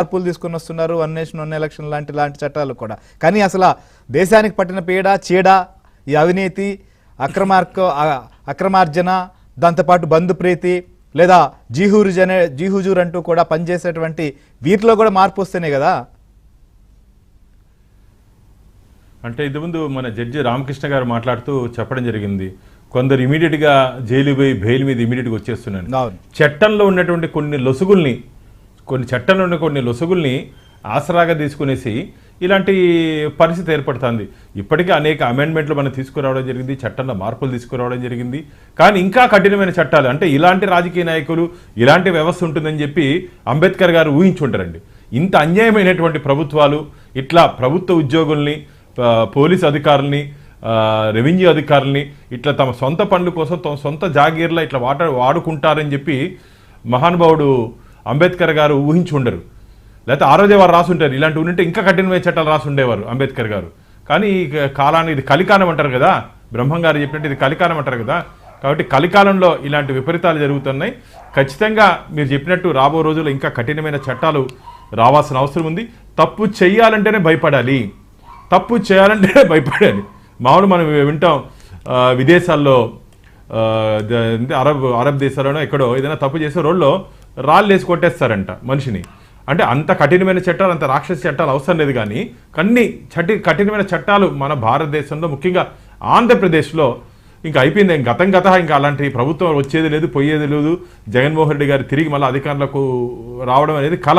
మార్పులు తీసుకొని వస్తున్నారు, వన్ నేషన్ వన్ ఎలక్షన్ లాంటి చట్టాలు కూడా. కానీ అసలు దేశానికి పట్టిన పీడ చీడ ఈ అవినీతి, అక్రమార్జన, దాంతోపాటు బంధుప్రీతి లేదా జీహుజూర్ అంటూ కూడా పనిచేసేటువంటి వీటిలో కూడా మార్పు వస్తేనే కదా. అంటే ఇంతకుముందు మన జడ్జి రామకృష్ణ గారు మాట్లాడుతూ చెప్పడం జరిగింది, కొందరు ఇమీడియట్గా జైలు పోయి బెయిల్ మీద ఇమీడియట్గా వచ్చేస్తున్నాను. చట్టంలో ఉన్నటువంటి కొన్ని లొసుగుల్ని ఆసరాగా తీసుకునేసి ఇలాంటి పరిస్థితి ఏర్పడుతుంది. ఇప్పటికే అనేక అమెండ్మెంట్లు మనం తీసుకురావడం జరిగింది, చట్టంలో మార్పులు తీసుకురావడం జరిగింది. కానీ ఇంకా కఠినమైన చట్టాలు, అంటే ఇలాంటి రాజకీయ నాయకులు, ఇలాంటి వ్యవస్థ ఉంటుందని చెప్పి అంబేద్కర్ గారు ఊహించుంటారండి. ఇంత అన్యాయమైనటువంటి ప్రభుత్వాలు, ఇట్లా ప్రభుత్వ ఉద్యోగుల్ని, పోలీసు అధికారుల్ని, రెవెన్యూ అధికారుల్ని ఇట్లా తమ సొంత పనుల కోసం తమ సొంత జాగీర్లా ఇట్లా వాడుకుంటారని చెప్పి మహానుభావుడు అంబేద్కర్ గారు ఊహించి ఉండరు. లేకపోతే ఆ రోజే వారు రాసుంటారు, ఇలాంటివి ఉంటే ఇంకా కఠినమైన చట్టాలు రాసి ఉండేవారు అంబేద్కర్ గారు. కానీ కాలాన్ని ఇది కలికాలం అంటారు కదా, బ్రహ్మం గారు చెప్పినట్టు ఇది కలికాలం అంటారు కదా. కాబట్టి కలికాలంలో ఇలాంటి విపరీతాలు జరుగుతున్నాయి. ఖచ్చితంగా మీరు చెప్పినట్టు రాబో రోజుల్లో ఇంకా కఠినమైన చట్టాలు రావాల్సిన అవసరం ఉంది. తప్పు చేయాలంటేనే భయపడాలి. మామూలు మనం వింటాం విదేశాల్లో, అరబ్ దేశాల్లోనో ఎక్కడో ఏదైనా తప్పు చేసే రోడ్లో రాళ్ళు వేసి కొట్టేస్తారంట మనిషిని. అంటే అంత కఠినమైన చట్టాలు, అంత రాక్షస చట్టాలు అవసరం లేదు. కానీ కఠినమైన చట్టాలు మన భారతదేశంలో, ముఖ్యంగా ఆంధ్రప్రదేశ్లో ఇంకా అయిపోయింది. ఇంకా అలాంటి ప్రభుత్వం వచ్చేది లేదు, పోయేది లేదు. జగన్మోహన్ రెడ్డి గారు తిరిగి మళ్ళీ అధికారులకు రావడం అనేది కళ.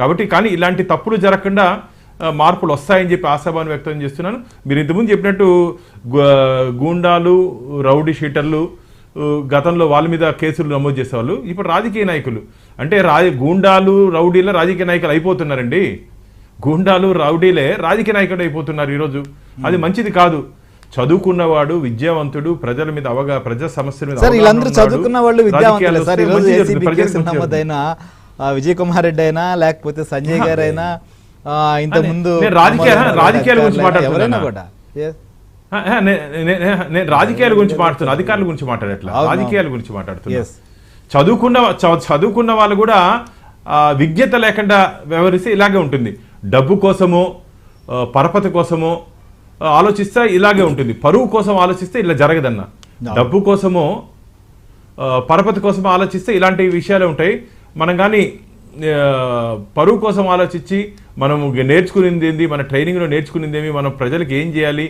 కాబట్టి కానీ ఇలాంటి తప్పులు జరగకుండా మార్పులు వస్తాయని చెప్పి ఆశాభావం వ్యక్తం చేస్తున్నాను. మీరు ఇంతకుముందు చెప్పినట్టు గూండాలు, రౌడీ షీటర్లు గతంలో వాళ్ళ మీద కేసులు నమోదు చేసేవాళ్ళు, ఇప్పుడు రాజకీయ నాయకులు. అంటే గూండాలు, రౌడీలే రాజకీయ నాయకులు అయిపోతున్నారండి. గూండాలు, రౌడీలే రాజకీయ నాయకులు అయిపోతున్నారు ఈరోజు. అది మంచిది కాదు. చదువుకున్నవాడు, విద్యావంతుడు, ప్రజల మీద ప్రజా సమస్యల మీద చదువుకున్న వాళ్ళు విజయ్ కుమార్ రెడ్డి అయినా లేకపోతే సంజయ్ గారు అయినా ఇంత ముందు రాజకీయాల గురించి మాట్లాడుతున్నా కూడా, నేను రాజకీయాల గురించి మాట్లాడుతున్నా, అధికారుల గురించి మాట్లాడట్లా, రాజకీయాల గురించి మాట్లాడుతున్నా. చదువుకున్న వాళ్ళు కూడా విజ్ఞత లేకుండా వ్యవహరిస్తే ఇలాగే ఉంటుంది. డబ్బు కోసమో పరపతి కోసమో ఆలోచిస్తే ఇలాగే ఉంటుంది. పరువు కోసం ఆలోచిస్తే ఇలా జరగదన్న. డబ్బు కోసమో పరపతి కోసమో ఆలోచిస్తే ఇలాంటి విషయాలే ఉంటాయి. మనం కానీ పరువు కోసం ఆలోచించి మనం నేర్చుకునేది ఏంది, మన ట్రైనింగ్లో నేర్చుకునేది ఏమి, మనం ప్రజలకు ఏం చేయాలి,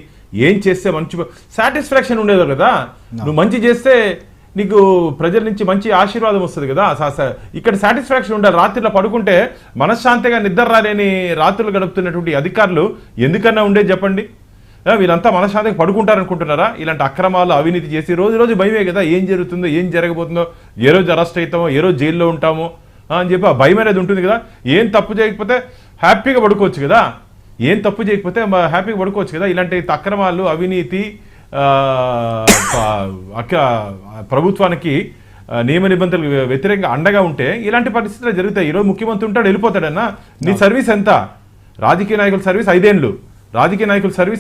ఏం చేస్తే మంచి సాటిస్ఫాక్షన్ ఉండేది కదా. నువ్వు మంచి చేస్తే నీకు ప్రజల నుంచి మంచి ఆశీర్వాదం వస్తుంది కదా. ఇక్కడ సాటిస్ఫాక్షన్ ఉండాలి. రాత్రిలో పడుకుంటే మనశ్శాంతిగా నిద్ర రాలేని రాత్రులు గడుపుతున్నటువంటి అధికారులు ఎందుకన్నా ఉండేది చెప్పండి. వీళ్ళంతా మనశ్శాంతిగా పడుకుంటారనుకుంటున్నారా? ఇలాంటి అక్రమాలు, అవినీతి చేసి రోజు భయమే కదా, ఏం జరుగుతుందో, ఏం జరగబోతుందో, ఏ రోజు అరెస్ట్ అవుతామో, ఏ రోజు జైల్లో ఉంటామో అని చెప్పి ఆ భయం అనేది ఉంటుంది కదా. ఏం తప్పు చేయకపోతే హ్యాపీగా పడుకోవచ్చు కదా, హ్యాపీగా పడుకోవచ్చు కదా. ఇలాంటి అక్రమాలు, అవినీతి, ప్రభుత్వానికి నియమ నిబంధనలు వ్యతిరేకంగా అండగా ఉంటే ఇలాంటి పరిస్థితులు జరుగుతాయి. ఈరోజు ముఖ్యమంత్రి ఉంటాడు, వెళ్ళిపోతాడన్నా. నీ సర్వీస్ ఎంత? రాజకీయ నాయకుల సర్వీస్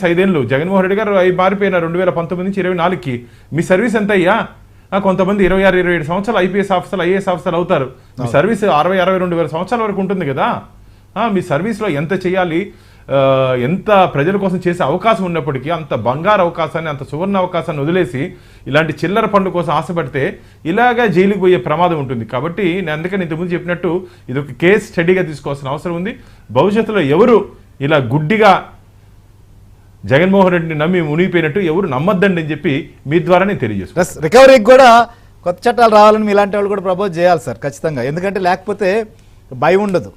5 ఏళ్ళు, జగన్మోహన్ రెడ్డి గారు మారిపోయిన 2019 నుంచి 24కి. మీ సర్వీస్ ఎంత అయ్యా? కొంతమంది 26-27 సంవత్సరాలు ఐపీఎస్ ఆఫీసర్లు, ఐఏఎస్ ఆఫీసర్లు అవుతారు. మీ సర్వీస్ 60-62 వేల సంవత్సరాల వరకు ఉంటుంది కదా. మీ సర్వీస్లో ఎంత చేయాలి, ఎంత ప్రజల కోసం చేసే అవకాశం ఉన్నప్పటికీ అంత బంగారు అవకాశాన్ని, అంత సువర్ణ అవకాశాన్ని వదిలేసి ఇలాంటి చిల్లర పనుల కోసం ఆశపడితే ఇలాగా జైలుకి పోయే ప్రమాదం ఉంటుంది. కాబట్టి నేను అందుకని ఇంతకుముందు చెప్పినట్టు ఇది ఒక కేస్ స్టడీగా తీసుకోవాల్సిన అవసరం ఉంది. భవిష్యత్తులో ఎవరు ఇలా గుడ్డిగా జగన్మోహన్ రెడ్డిని నమ్మి మునిగిపోయినట్టు ఎవరు నమ్మద్దండి అని చెప్పి మీ ద్వారా నేను తెలియజేస్తాను. రికవరీకి కూడా కొత్త చట్టాలు రావాలని ఇలాంటి వాళ్ళు కూడా ప్రపోజ్ చేయాలి సార్ ఖచ్చితంగా. ఎందుకంటే లేకపోతే భయం ఉండదు.